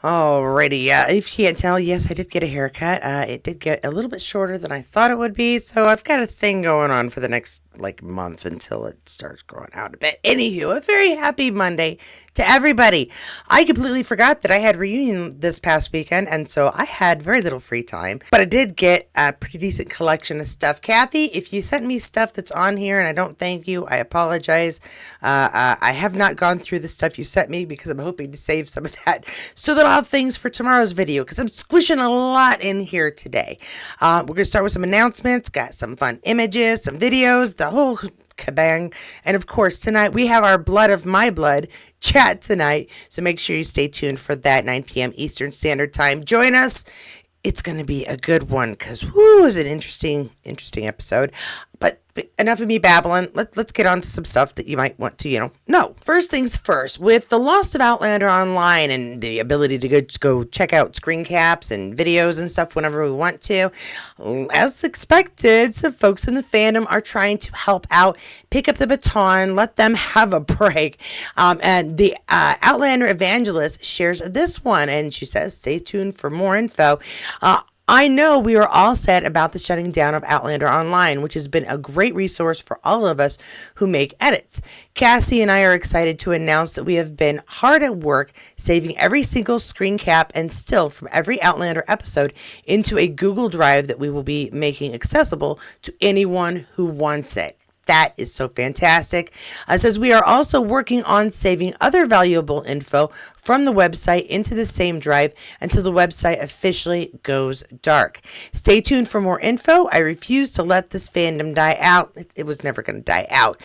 Alrighty, if you can't tell, yes, I did get a haircut. It did get a little bit shorter than I thought it would be, so I've got a thing going on for the next, month until it starts growing out a bit. Anywho, a very happy Monday to everybody. I completely forgot that I had reunion this past weekend, and so I had very little free time, but I did get a pretty decent collection of stuff. Kathy, if you sent me stuff that's on here and I don't thank you, I apologize. I have not gone through the stuff you sent me because I'm hoping to save some of that so that I'll have things for tomorrow's video because I'm squishing a lot in here today. We're going to start with some announcements, got some fun images, some videos, the whole kabang. And of course, tonight we have our Blood of My Blood chat tonight. So make sure you stay tuned for that, 9 p.m. Eastern Standard Time. Join us. It's going to be a good one because, whoo, is an interesting episode. But enough of me babbling. Let's get on to some stuff that you might want to, know. First things first, with the loss of Outlander Online and the ability to go check out screen caps and videos and stuff whenever we want to, as expected, some folks in the fandom are trying to help out, pick up the baton, let them have a break. And the Outlander Evangelist shares this one, and she says, stay tuned for more info. I know we are all sad about the shutting down of Outlander Online, which has been a great resource for all of us who make edits. Cassie and I are excited to announce that we have been hard at work saving every single screen cap and still from every Outlander episode into a Google Drive that we will be making accessible to anyone who wants it. That is so fantastic. It says we are also working on saving other valuable info from the website into the same drive until the website officially goes dark. Stay tuned for more info. I refuse to let this fandom die out. It was never going to die out.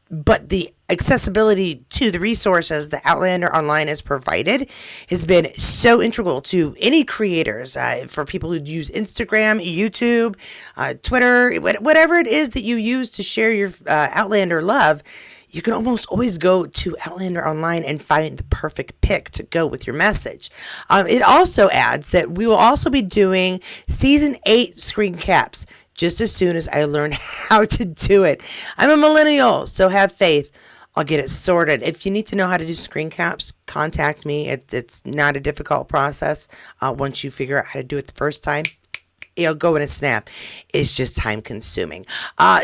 But the accessibility to the resources that Outlander Online has provided has been so integral to any creators, for people who use Instagram, YouTube, Twitter, whatever it is that you use to share your Outlander love. You can almost always go to Outlander Online and find the perfect pick to go with your message. It also adds that we will also be doing Season 8 screen caps just as soon as I learn how to do it. I'm a millennial, so have faith. I'll get it sorted. If you need to know how to do screen caps, contact me. It's not a difficult process. Once you figure out how to do it the first time, it'll go in a snap. It's just time consuming.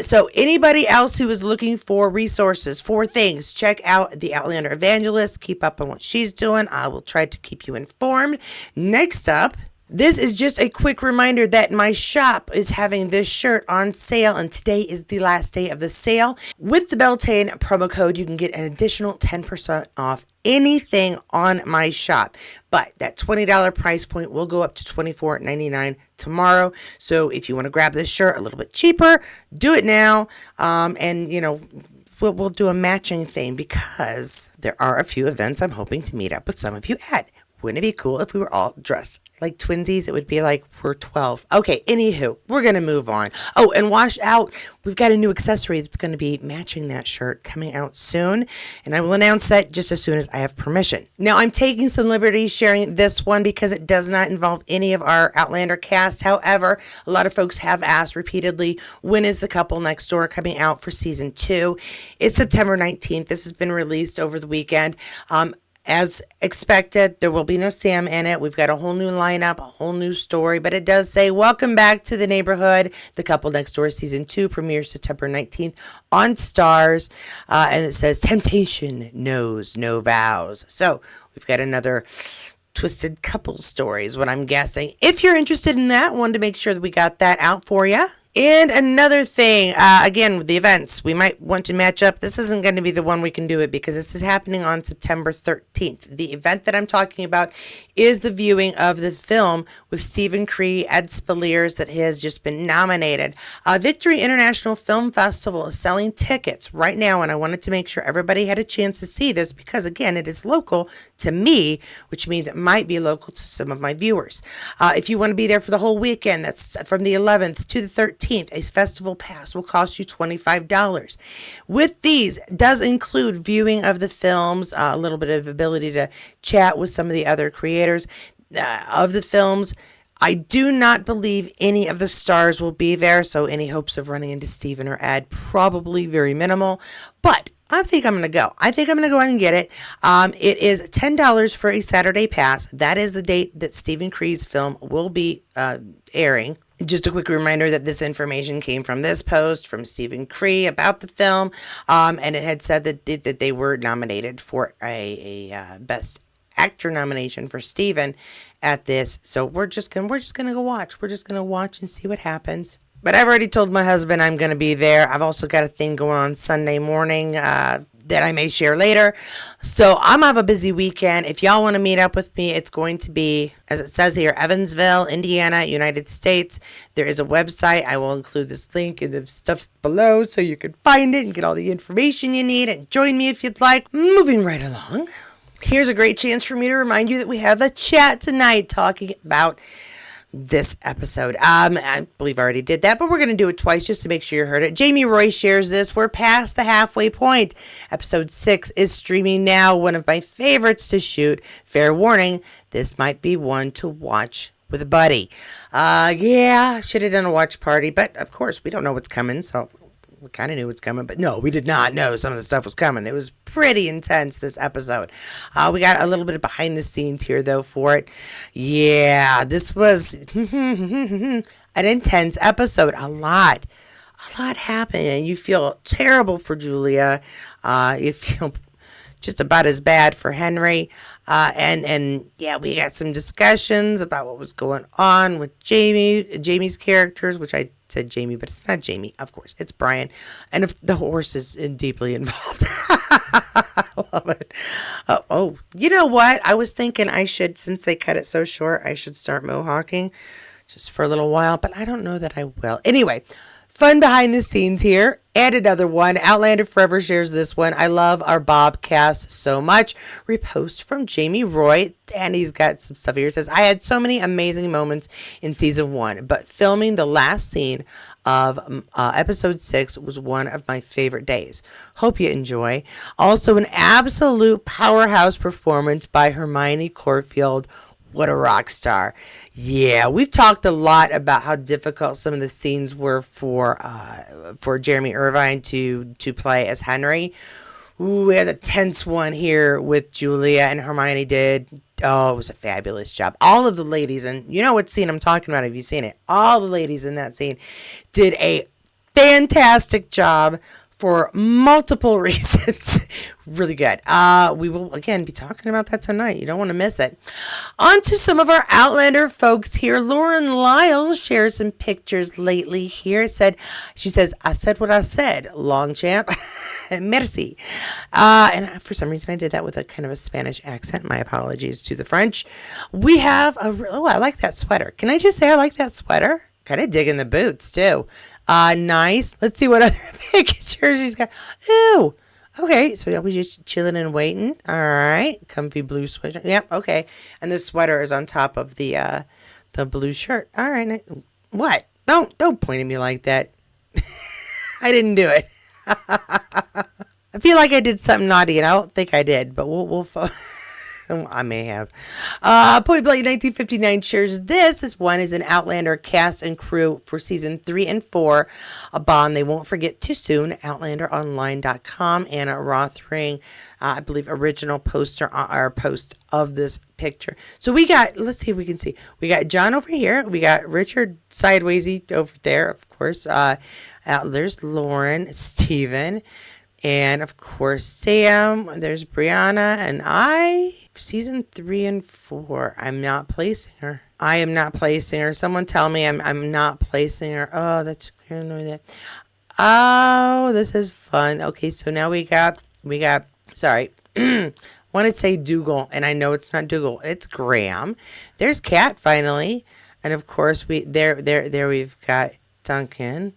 So anybody else who is looking for resources, for things, check out the Outlander Evangelist. Keep up on what she's doing. I will try to keep you informed. Next up, this is just a quick reminder that my shop is having this shirt on sale, and today is the last day of the sale. With the Beltane promo code, you can get an additional 10% off anything on my shop. But that $20 price point will go up to $24.99 tomorrow. So if you want to grab this shirt a little bit cheaper, do it now. We'll do a matching thing because there are a few events I'm hoping to meet up with some of you at. Wouldn't it be cool if we were all dressed like twinsies? It would be like we're 12. Okay, anywho, we're going to move on. Oh, and watch out. We've got a new accessory that's going to be matching that shirt coming out soon. And I will announce that just as soon as I have permission. Now, I'm taking some liberties sharing this one because it does not involve any of our Outlander cast. However, a lot of folks have asked repeatedly, when is The Couple Next Door coming out for season 2? It's September 19th. This has been released over the weekend. As expected, there will be no Sam in it. We've got a whole new lineup, a whole new story, but it does say, welcome back to the neighborhood. The Couple Next Door Season 2 premieres September 19th on Stars. And it says, temptation knows no vows. So we've got another twisted couple stories, what I'm guessing. If you're interested in that, wanted to make sure that we got that out for you. And another thing, again, with the events, we might want to match up. This isn't going to be the one we can do it because this is happening on September 13th. The event that I'm talking about is the viewing of the film with Stephen Cree, Ed Spaliers, that has just been nominated. Victory International Film Festival is selling tickets right now, and I wanted to make sure everybody had a chance to see this because, again, it is local to me, which means it might be local to some of my viewers. If you want to be there for the whole weekend, that's from the 11th to the 13th, a festival pass will cost you $25. With these, does include viewing of the films, a little bit of ability to chat with some of the other creators of the films. I do not believe any of the stars will be there, so any hopes of running into Steven or Ed, probably very minimal. But I think I'm going to go. I think I'm going to go ahead and get it. It is $10 for a Saturday pass. That is the date that Stephen Cree's film will be airing. Just a quick reminder that this information came from this post from Stephen Cree about the film, and it had said that they were nominated for a Best Actor nomination for Stephen at this. So we're just gonna go watch. We're just gonna watch and see what happens. But I've already told my husband I'm going to be there. I've also got a thing going on Sunday morning that I may share later. So I'm going to have a busy weekend. If y'all want to meet up with me, it's going to be, as it says here, Evansville, Indiana, United States. There is a website. I will include this link in the stuff below so you can find it and get all the information you need and join me if you'd like. Moving right along. Here's a great chance for me to remind you that we have a chat tonight talking about this episode. I believe I already did that, but we're going to do it twice just to make sure you heard it. Jamie Roy shares this. We're past the halfway point. Episode 6 is streaming now. One of my favorites to shoot. Fair warning, this might be one to watch with a buddy. Yeah, should have done a watch party, but of course we don't know what's coming, so we kind of knew what's coming, but no, we did not know some of the stuff was coming. It was pretty intense, this episode. We got a little bit of behind the scenes here, though, for it. Yeah, this was an intense episode. A lot happened, and you feel terrible for Julia. You feel just about as bad for Henry. And yeah, we got some discussions about what was going on with Jamie's characters, which I said Jamie, but it's not Jamie, of course. It's Brian. And if the horse is deeply involved. I love it. Oh, you know what? I was thinking I should, since they cut it so short, I should start mohawking just for a little while, but I don't know that I will. Anyway, fun behind the scenes here. And another one. Outlander Forever shares this one. I love our Bob cast so much. Repost from Jamie Roy. And he's got some stuff here. It says, I had so many amazing moments in season 1, but filming the last scene of episode 6 was one of my favorite days. Hope you enjoy. Also, an absolute powerhouse performance by Hermione Corfield. What a rock star. Yeah, we've talked a lot about how difficult some of the scenes were for Jeremy Irvine to play as Henry. Ooh, we had a tense one here with Julia, and Hermione did. Oh, it was a fabulous job. All of the ladies, and you know what scene I'm talking about, have you seen it? All the ladies in that scene did a fantastic job for multiple reasons. Really good. We will, again, be talking about that tonight. You don't want to miss it. On to some of our Outlander folks here. Lauren Lyle shares some pictures lately here. She says, I said what I said, Longchamp. Merci. And for some reason, I did that with a kind of a Spanish accent. My apologies to the French. We have I like that sweater. Can I just say I like that sweater? Kind of digging the boots, too. Nice. Let's see what other pictures he's got. Ooh. Okay, so we just chilling and waiting. All right. Comfy blue sweater. Yep, okay. And the sweater is on top of the blue shirt. All right. What? Don't point at me like that. I didn't do it. I feel like I did something naughty, and I don't think I did, but we'll I may have. Point Blank 1959 shares this one is an Outlander cast and crew for season 3 and 4. A bond they won't forget too soon. OutlanderOnline.com. Anna Rothring, I believe, original poster or post of this picture. So we got, let's see if we can see. We got John over here. We got Richard sidewaysy over there, of course. There's Lauren, Steven. And, of course, Sam, there's Brianna, and season 3 and 4, I'm not placing her. I am not placing her. Someone tell me I'm not placing her. Oh, that's annoying. Oh, this is fun. Okay, so now we got, sorry, want to say Dougal, and I know it's not Dougal. It's Graham. There's Kat, finally. And, of course, there we've got Duncan.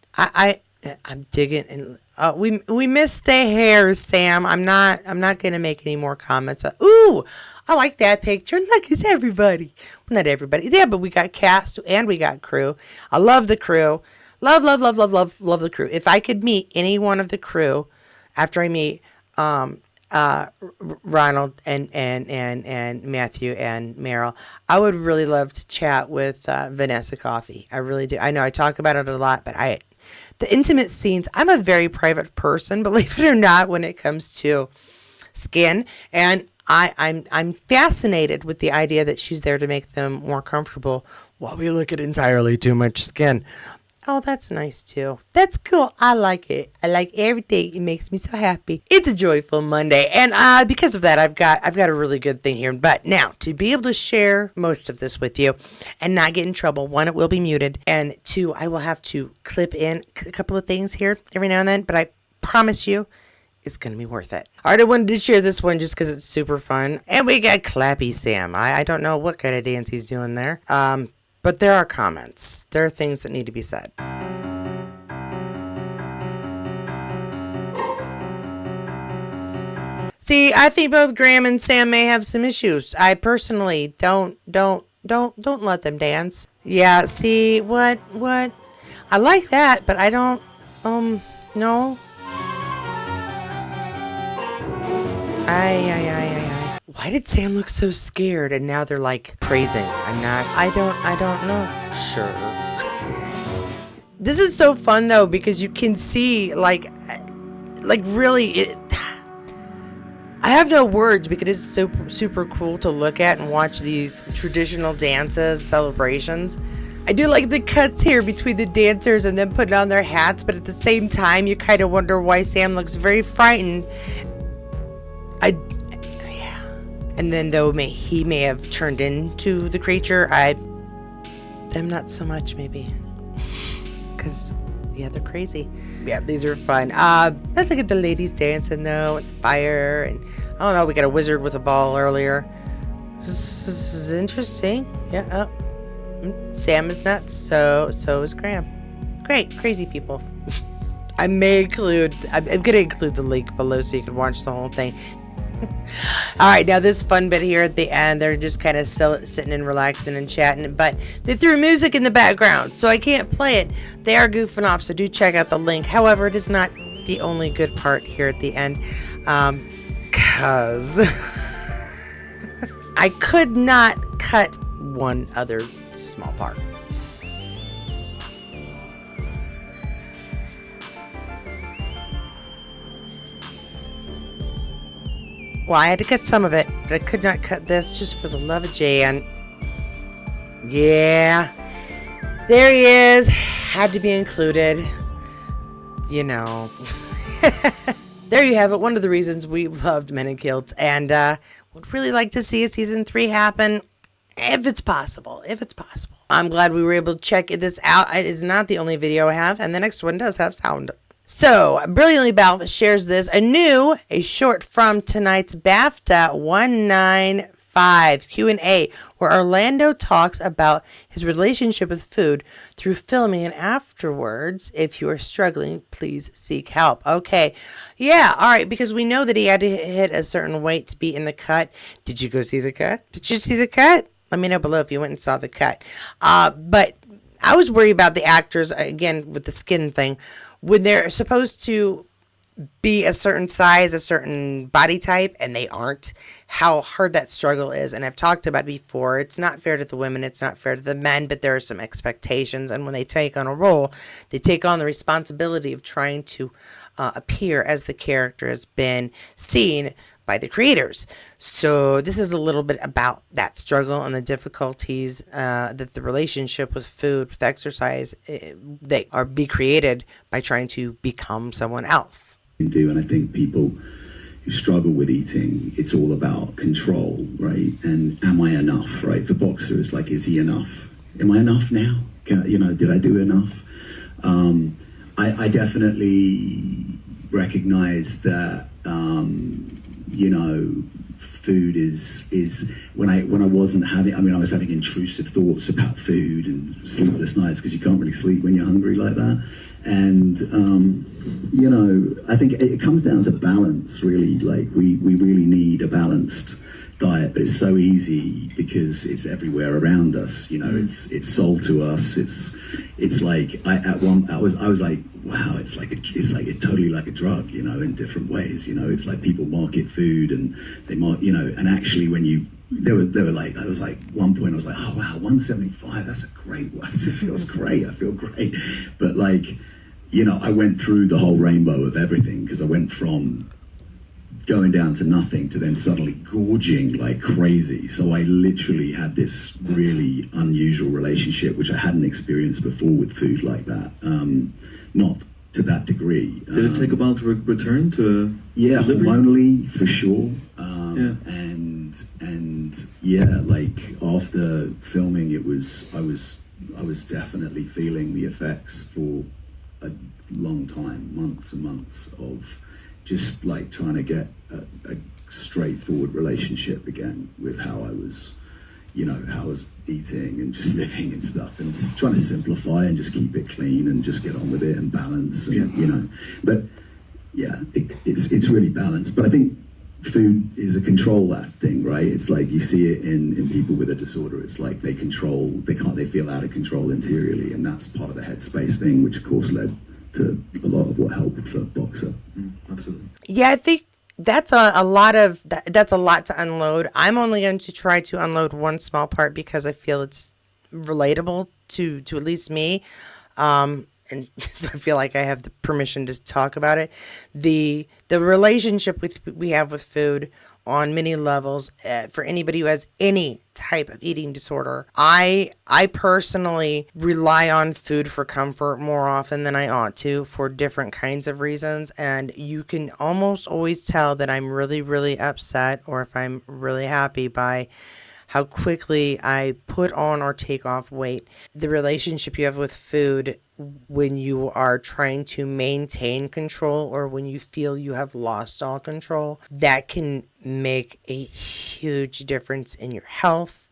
I'm digging, and we missed the hair, Sam. I'm not gonna make any more comments. Ooh, I like that picture. Look, it's everybody. Well, not everybody. Yeah, but we got cast and we got crew. I love the crew. Love the crew. If I could meet any one of the crew after I meet Ronald and Matthew and Meryl, I would really love to chat with Vanessa Coffey. I really do. I know I talk about it a lot, but the intimate scenes. I'm a very private person, believe it or not, when it comes to skin, and I'm fascinated with the idea that she's there to make them more comfortable while we look at entirely too much skin. Oh, that's nice too. That's cool. I like it. I like everything. It makes me so happy. It's a joyful Monday, and because of that, I've got a really good thing here. But now, to be able to share most of this with you and not get in trouble, one, it will be muted, and two, I will have to clip in a couple of things here every now and then. But I promise you, it's going to be worth it. All right, I wanted to share this one just because it's super fun, and we got Clappy Sam. I don't know what kind of dance he's doing there. But there are comments. There are things that need to be said. See, I think both Graham and Sam may have some issues. I personally don't let them dance. Yeah, see, what? I like that, but I don't, no. Why did Sam look so scared and now they're like praising? I don't know. Sure. This is so fun though because you can see like really it. I have no words because it's super cool to look at and watch these traditional dances, celebrations. I do like the cuts here between the dancers and them putting on their hats, but at the same time you kind of wonder why Sam looks very frightened. And then though he may have turned into the creature, them not so much maybe. Because, yeah, they're crazy. Yeah, these are fun. Let's look at the ladies dancing though, with fire. And I don't know, we got a wizard with a ball earlier. This is interesting. Yeah, Sam is nuts, so is Graham. Great, crazy people. I'm going to include the link below so you can watch the whole thing. All right, now this fun bit here at the end, they're just kind of sitting and relaxing and chatting, but they threw music in the background, so I can't play it. They are goofing off, so do check out the link. However, it is not the only good part here at the end, because I could not cut one other small part. Well, I had to cut some of it, but I could not cut this just for the love of Jan. Yeah. There he is. Had to be included. You know. There you have it. One of the reasons we loved Men in Kilts. And would really like to see a season 3 happen. If it's possible. I'm glad we were able to check this out. It is not the only video I have. And the next one does have sound. So, Brilliantly Bal shares this, a short from tonight's BAFTA 195 Q&A, where Orlando talks about his relationship with food through filming, and afterwards, if you are struggling, please seek help. Okay, yeah, all right, because we know that he had to hit a certain weight to be in the cut. Did you go see the cut? Did you see the cut? Let me know below if you went and saw the cut. But I was worried about the actors, again, with the skin thing. When they're supposed to be a certain size, a certain body type, and they aren't, how hard that struggle is. And I've talked about it before. It's not fair to the women. It's not fair to the men, but there are some expectations. And when they take on a role, they take on the responsibility of trying to appear as the character has been seen by the creators. So this is a little bit about that struggle and the difficulties that the relationship with food, with exercise, they are be created by trying to become someone else. And I think people who struggle with eating, it's all about control, right? And am I enough, right? The boxer is like, is he enough? Am I enough now? Did I do enough? I definitely recognize that food is when I wasn't having, I was having intrusive thoughts about food and sleepless nights because you can't really sleep when you're hungry like that. And I think it comes down to balance, really. Like we really need a balanced diet, but it's so easy because it's everywhere around us. It's sold to us. It's like I was like, wow, it's totally like a drug, in different ways. It's like people market food and they and actually when they were like, I was like, one point I was like, oh wow, 175, that's a great one. It feels great. I feel great. But like I went through the whole rainbow of everything, because I went from going down to nothing to then suddenly gorging like crazy. So I literally had this really unusual relationship, which I hadn't experienced before with food like that. Not to that degree. Did it take a while to return to? Yeah, hormonally for sure. Yeah. And yeah, like after filming, I was definitely feeling the effects for a long time, months and months of just like trying to get a straightforward relationship again with how I was, how I was eating and just living and stuff, and trying to simplify and just keep it clean and just get on with it and balance, and but yeah, it's really balanced. But I think food is a control that thing, right? It's like you see it in people with a disorder. It's like they feel out of control interiorly, and that's part of the headspace thing, which of course led to a lot of what helped for Boxer. Absolutely. Yeah, I think that's a lot to unload. I'm only going to try to unload one small part because I feel it's relatable to at least me. And so I feel like I have the permission to talk about it. The relationship we have with food on many levels, for anybody who has any type of eating disorder. I personally rely on food for comfort more often than I ought to, for different kinds of reasons, and you can almost always tell that I'm really, really upset or if I'm really happy by how quickly I put on or take off weight. The relationship you have with food when you are trying to maintain control or when you feel you have lost all control, that can make a huge difference in your health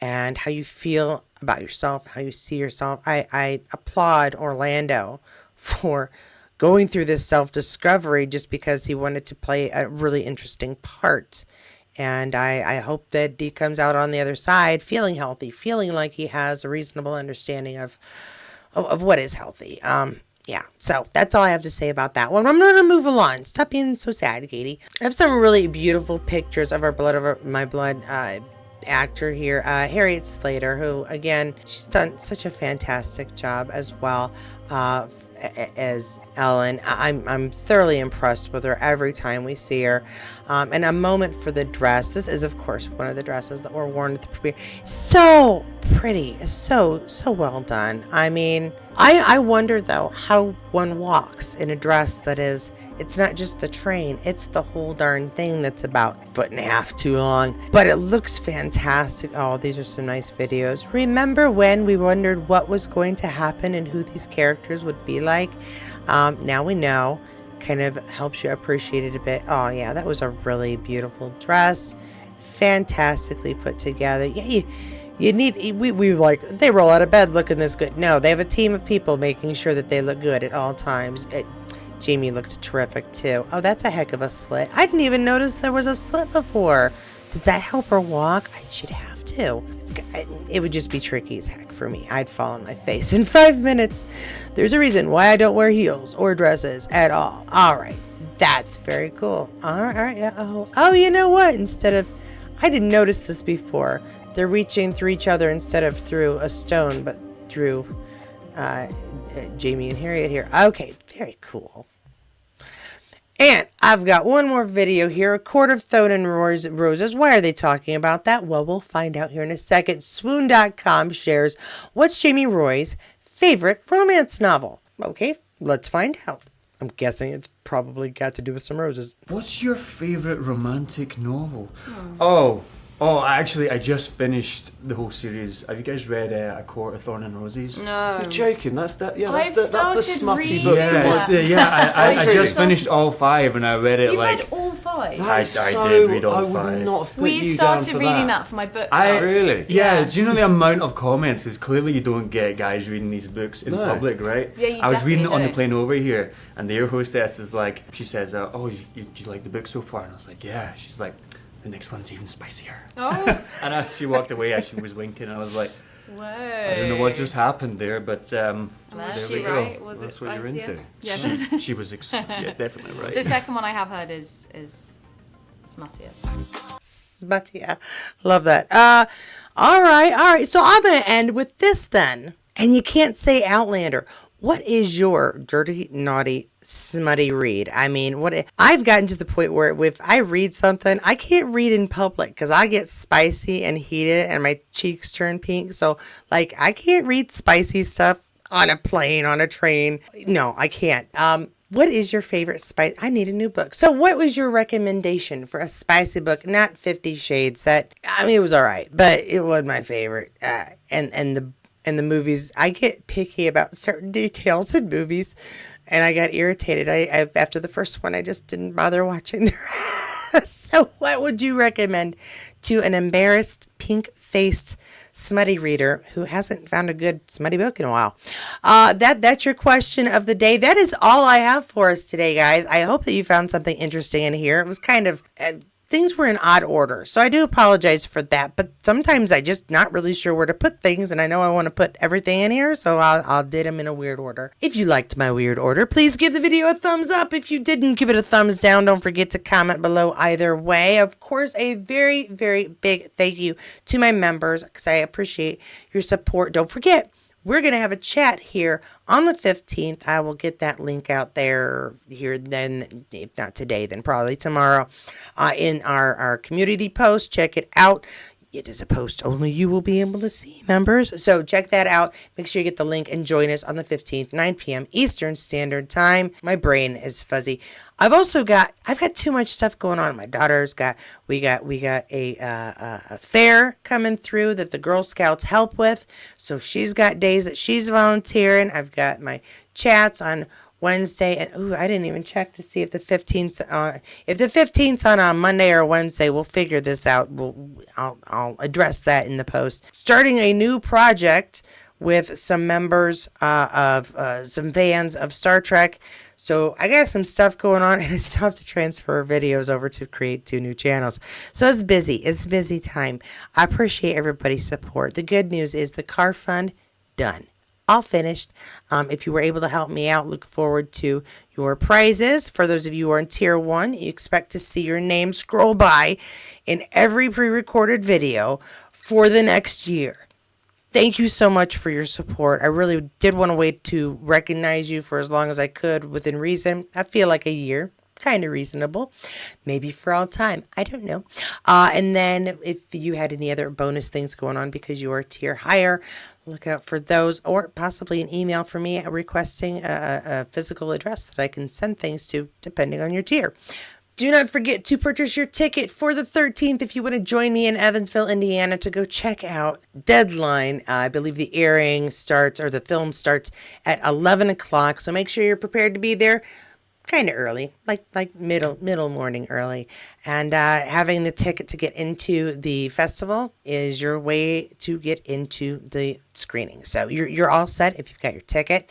and how you feel about yourself, how you see yourself. I applaud Orlando for going through this self-discovery just because he wanted to play a really interesting part. And I hope that he comes out on the other side feeling healthy, feeling like he has a reasonable understanding of what is healthy. Yeah, so that's all I have to say about that one. I'm going to move along. Stop being so sad, Katie. I have some really beautiful pictures of my blood actor here, Harriet Slater, who, again, she's done such a fantastic job as well as Ellen. I'm thoroughly impressed with her every time we see her. And a moment for the dress. This is, of course, one of the dresses that were worn at the premiere. So pretty. So well done. I mean, I wonder, though, how one walks in a dress that is, it's not just a train, it's the whole darn thing that's about 1.5 feet too long. But it looks fantastic. Oh, these are some nice videos. Remember when we wondered what was going to happen and who these characters would be like? Now we know. Kind of helps you appreciate it a bit. Oh, yeah, that was a really beautiful dress. Fantastically put together. Yeah, you need, we like, they roll out of bed looking this good. No, they have a team of people making sure that they look good at all times. Jamie looked terrific too. Oh, that's a heck of a slit. I didn't even notice there was a slit before. Does that help her walk? She'd have to. It would just be tricky as heck for me. I'd fall on my face in 5 minutes. There's a reason why I don't wear heels or dresses at all. All right. That's very cool. All right. Yeah. Oh, you know what? I didn't notice this before. They're reaching through each other instead of through a stone, but through Jamie and Harriet here. Okay. Very cool. And I've got one more video here. A Court of Thorn and Roses. Why are they talking about that? Well, we'll find out here in a second. Swoon.com shares what's Jamie Roy's favorite romance novel. Okay, let's find out. I'm guessing it's probably got to do with some roses. What's your favorite romantic novel? Actually, I just finished the whole series. Have you guys read A Court of Thorn and Roses? No. You're joking. That's the started smutty reading book. Yeah, I just finished all 5 and I read it You've like... read all 5? I did read all 5. I would not put We you started down for reading that for my book club. Really? Yeah, Yeah. do you know the amount of comments? Because clearly you don't get guys reading these books in public, right? Yeah, you I was reading it on the definitely plane over here, and the air hostess is like, she says, do you like the book so far? And I was like, yeah. She's like, the next one's even spicier. Oh. And she walked away as she was winking, and I was like, Whoa. I don't know what just happened there, but there Was we she go. right? Was That's it what you're spicier? into. Yeah. She was yeah, definitely right. The second one I have heard is smuttier. Smutty, yeah. Love that. All right. So I'm going to end with this then. And you can't say Outlander. What is your dirty, naughty, smutty read? I mean, I've gotten to the point where if I read something, I can't read in public because I get spicy and heated and my cheeks turn pink. So, like, I can't read spicy stuff on a plane, on a train. No, I can't. What is your favorite spice? I need a new book. So, what was your recommendation for a spicy book? Not 50 Shades. That, I mean, it was all right, but it wasn't my favorite. And the movies, I get picky about certain details in movies, and I got irritated. I after the first one, I just didn't bother watching the rest. So, what would you recommend to an embarrassed, pink-faced, smutty reader who hasn't found a good smutty book in a while? That's your question of the day. That is all I have for us today, guys. I hope that you found something interesting in here. It was kind of things were in odd order, so I do apologize for that. But sometimes I just not really sure where to put things, and I know I want to put everything in here, so I'll did them in a weird order. If you liked my weird order, please give the video a thumbs up. If you didn't, give it a thumbs down. Don't forget to comment below either way. Of course, a very, very big thank you to my members because I appreciate your support. Don't forget, we're going to have a chat here on the 15th. I will get that link out there here then, if not today, then probably tomorrow in our community post. Check it out. It is a post only you will be able to see, members. So check that out. Make sure you get the link and join us on the 15th, 9 p.m. Eastern Standard Time. My brain is fuzzy. I've got too much stuff going on. My daughter's we got a fair coming through that the Girl Scouts help with. So she's got days that she's volunteering. I've got my chats on Wednesday, and I didn't even check to see if the 15th's on. If the 15th's on a Monday or Wednesday, we'll figure this out. I'll address that in the post. Starting a new project with some members of some fans of Star Trek. So I got some stuff going on, and I still have to transfer videos over to create 2 new channels. So it's busy. It's busy time. I appreciate everybody's support. The good news is the car fund done. All finished. If you were able to help me out, look forward to your prizes. For those of you who are in Tier 1, you expect to see your name scroll by in every pre-recorded video for the next year. Thank you so much for your support. I really did want to wait to recognize you for as long as I could within reason. I feel like a year. Kind of reasonable. Maybe for all time. I don't know. And then if you had any other bonus things going on because you are tier higher, look out for those, or possibly an email from me requesting a physical address that I can send things to depending on your tier. Do not forget to purchase your ticket for the 13th if you want to join me in Evansville, Indiana to go check out Deadline. I believe the airing starts, or the film starts at 11 o'clock, so make sure you're prepared to be there kind of early, like middle morning early. And having the ticket to get into the festival is your way to get into the screening. So you're all set if you've got your ticket.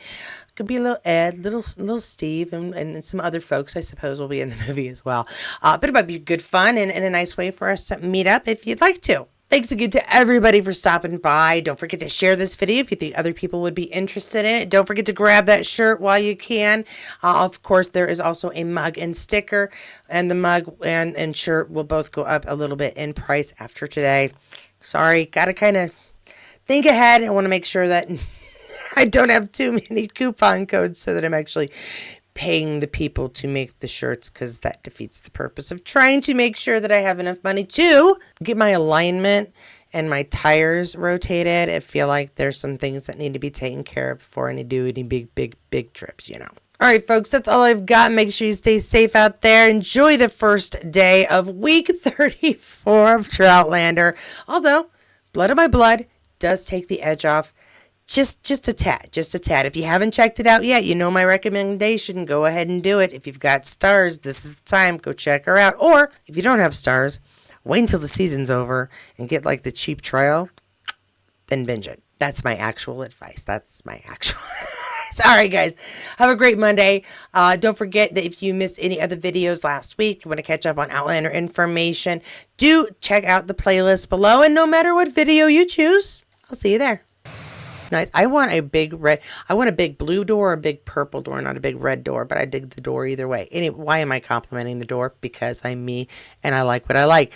Could be a little Ed, little Steve, and some other folks I suppose will be in the movie as well. But it might be good fun and a nice way for us to meet up if you'd like to. Thanks again to everybody for stopping by. Don't forget to share this video if you think other people would be interested in it. Don't forget to grab that shirt while you can. Of course, there is also a mug and sticker, and the mug and shirt will both go up a little bit in price after today. Sorry, gotta kind of think ahead. I want to make sure that I don't have too many coupon codes so that I'm actually paying the people to make the shirts, because that defeats the purpose of trying to make sure that I have enough money to get my alignment and my tires rotated. I feel like there's some things that need to be taken care of before I do any big trips, you know. All right, folks, that's all I've got. Make sure you stay safe out there. Enjoy the first day of week 34 of Outlander. Although, Blood of My Blood does take the edge off. Just a tad. If you haven't checked it out yet, you know my recommendation. Go ahead and do it. If you've got stars, this is the time. Go check her out. Or if you don't have stars, wait until the season's over and get like the cheap trial, then binge it. That's my actual advice. All right, guys. Have a great Monday. Don't forget that if you missed any other videos last week, you want to catch up on Outlander information, do check out the playlist below. And no matter what video you choose, I'll see you there. Nice. I want a big blue door or a big purple door, not a big red door, but I dig the door either way. Anyway, why am I complimenting the door? Because I'm me and I like what I like.